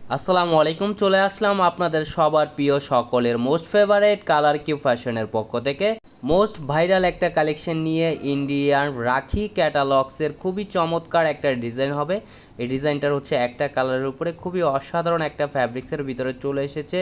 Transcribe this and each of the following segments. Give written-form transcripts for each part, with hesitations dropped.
আসসালামু আলাইকুম। চলে আসলাম আপনাদের সবার প্রিয় সকলের মোস্ট ফেভারিট কালার কিউ ফ্যাশনের পক্ষ থেকে মোস্ট ভাইরাল একটা কালেকশন নিয়ে ইন্ডিয়ান রাখি ক্যাটালগসের খুবই চমৎকার একটা ডিজাইন হবে। এই ডিজাইনটার হচ্ছে একটা কালারের উপরে খুবই অসাধারণ একটা ফ্যাব্রিক্সের ভিতরে চলে এসেছে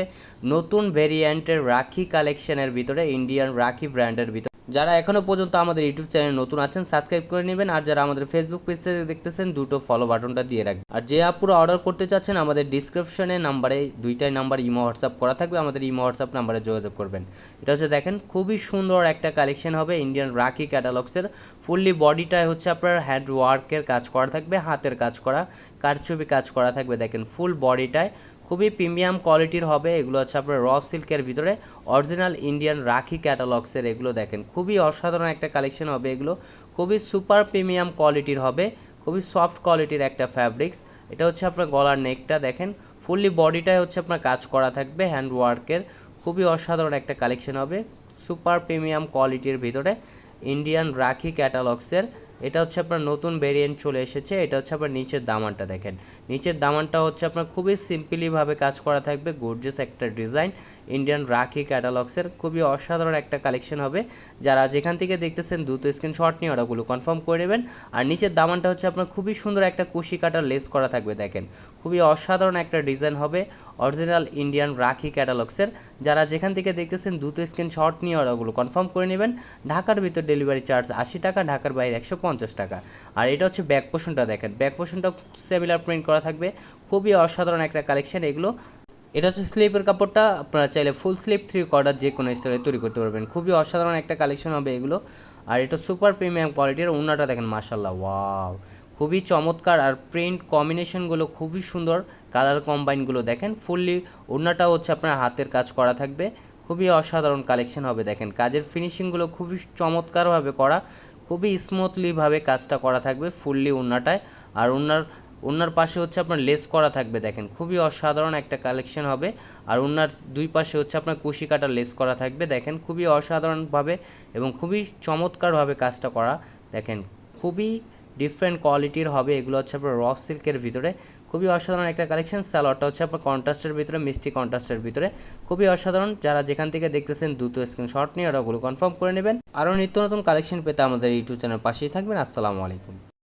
নতুন ভেরিয়েন্টের রাখি কালেকশনের ভিতরে ইন্ডিয়ান রাখি ব্র্যান্ডের ভিতরে। যারা এখনও পর্যন্ত আমাদের ইউটিউব চ্যানেল নতুন আছেন সাবস্ক্রাইব করে নেবেন, আর যারা আমাদের ফেসবুক পেজ থেকে দেখতেছেন দুটো ফলো বাটনটা দিয়ে রাখবেন। আর যে আপুরা অর্ডার করতে চাচ্ছেন আমাদের ডিসক্রিপশনে নাম্বারে দুইটাই নাম্বার ইমো হোয়াটসঅ্যাপ করা থাকবে, আমাদের ইমো হোয়াটসঅ্যাপ নাম্বারে যোগাযোগ করবেন। এটা হচ্ছে দেখেন খুবই সুন্দর একটা কালেকশন হবে ইন্ডিয়ান রাখি ক্যাটালগসের। ফুললি বডিটায় হচ্ছে আপনার হ্যান্ড ওয়ার্কের কাজ করা থাকবে, হাতের কাজ করা, কারচুপি কাজ করা থাকবে। দেখেন ফুল বডিটায় খুবই প্রিমিয়াম কোয়ালিটির হবে। এগুলো হচ্ছে আপনার র সিল্কের ভিতরে অরিজিনাল ইন্ডিয়ান রাখি ক্যাটালগসের। এগুলো দেখেন খুবই অসাধারণ একটা কালেকশন হবে। এগুলো খুবই সুপার প্রিমিয়াম কোয়ালিটির হবে, খুবই সফট কোয়ালিটির একটা ফ্যাব্রিক্স। এটা হচ্ছে আপনার গলার নেকটা দেখেন, ফুললি বডিটায় হচ্ছে আপনার কাজ করা থাকবে হ্যান্ড ওয়ার্কের। খুবই অসাধারণ একটা কালেকশন হবে সুপার প্রিমিয়াম কোয়ালিটির ভিতরে ইন্ডিয়ান রাখি ক্যাটালগসের। এটা হচ্ছে আপনার নতুন ভেরিয়েন্ট চলে এসেছে। এটা হচ্ছে আপনার নিচের দামানটা দেখেন, নিচের দামানটা হচ্ছে আপনার খুবই সিম্পলিভাবে কাজ করা থাকবে, গর্জিয়াস একটা ডিজাইন ইন্ডিয়ান রাখি ক্যাটালগসের। খুবই অসাধারণ একটা কালেকশন হবে। যারা যেখান থেকে দেখতেছেন দ্রুত স্ক্রিনশট নিয়ে অর্ডারগুলো কনফার্ম করে নেবেন। আর নিচের দামানটা হচ্ছে আপনার খুবই সুন্দর একটা কুশি কাটার লেস করা থাকবে দেখেন, খুবই অসাধারণ একটা ডিজাইন হবে অরিজিনাল ইন্ডিয়ান রাখি ক্যাটালগসের। যারা যেখান থেকে দেখতেছেন দ্রুত স্ক্রিনশট নিয়ে অর্ডারগুলো কনফার্ম করে নেবেন। ঢাকার ভিতর ডেলিভারি চার্জ 80 টাকা, ঢাকার বাইরে 150 টাকা। আর এটা হচ্ছে ব্যাক পোর্শনটা দেখেন, ব্যাক পোর্শনটা সিমিলার প্রিন্ট করা থাকবে, খুবই অসাধারণ একটা কালেকশন এগুলো। এটা হচ্ছে স্লিপের কাপড়টা, আপনারা চাইলে ফুল স্লিপ 3/4 যে কোনো স্টাইলে তৈরি করতে পারবেন। খুবই অসাধারণ একটা কালেকশন হবে এগুলো। আর এটা সুপার প্রিমিয়াম কোয়ালিটির। ওড়নাটা দেখেন মাশাল্লাহ, ওয়াও খুবই চমৎকার। আর প্রিন্ট কম্বিনেশনগুলো খুবই সুন্দর, কালার কম্বাইনগুলো দেখেন। ফুললি ওড়নাটা হচ্ছে আপনার হাতের কাজ করা থাকবে, খুবই অসাধারণ কালেকশন হবে। দেখেন কাজের ফিনিশিংগুলো খুবই চমৎকারভাবে করা, খুবই স্মুথলিভাবে কাজটা করা থাকবে ফুললি ওড়নাটায়। আর ওড়নার পাশে হচ্ছে আপনার লেস করা থাকবে দেখেন, খুবই অসাধারণ একটা কালেকশন হবে। আর ওড়নার দুই পাশে হচ্ছে আপনার কুশি কাটার লেস করা থাকবে দেখেন, খুবই অসাধারণভাবে এবং খুবই চমৎকারভাবে কাজটা করা দেখেন, খুবই ডিফারেন্ট কোয়ালিটির হবে। এগুলো হচ্ছে আপনার র সিল্কের ভিতরে, খুবই অসাধারণ একটা কালেকশন। সালোয়ারটা হচ্ছে আপনার কন্ট্রাস্টের ভিতরে, মিষ্টি কন্ট্রাস্টের ভিতরে, খুবই অসাধারণ। যারা যেখান থেকে দেখতেছেন দ্রুত স্ক্রিনশট নিয়ে ওগুলো কনফার্ম করে নেবেন। আরও নিত্য নতুন কালেকশন পেতে আমাদের ইউটিউব চ্যানেল পাশেই থাকবেন। আসসালামু আলাইকুম।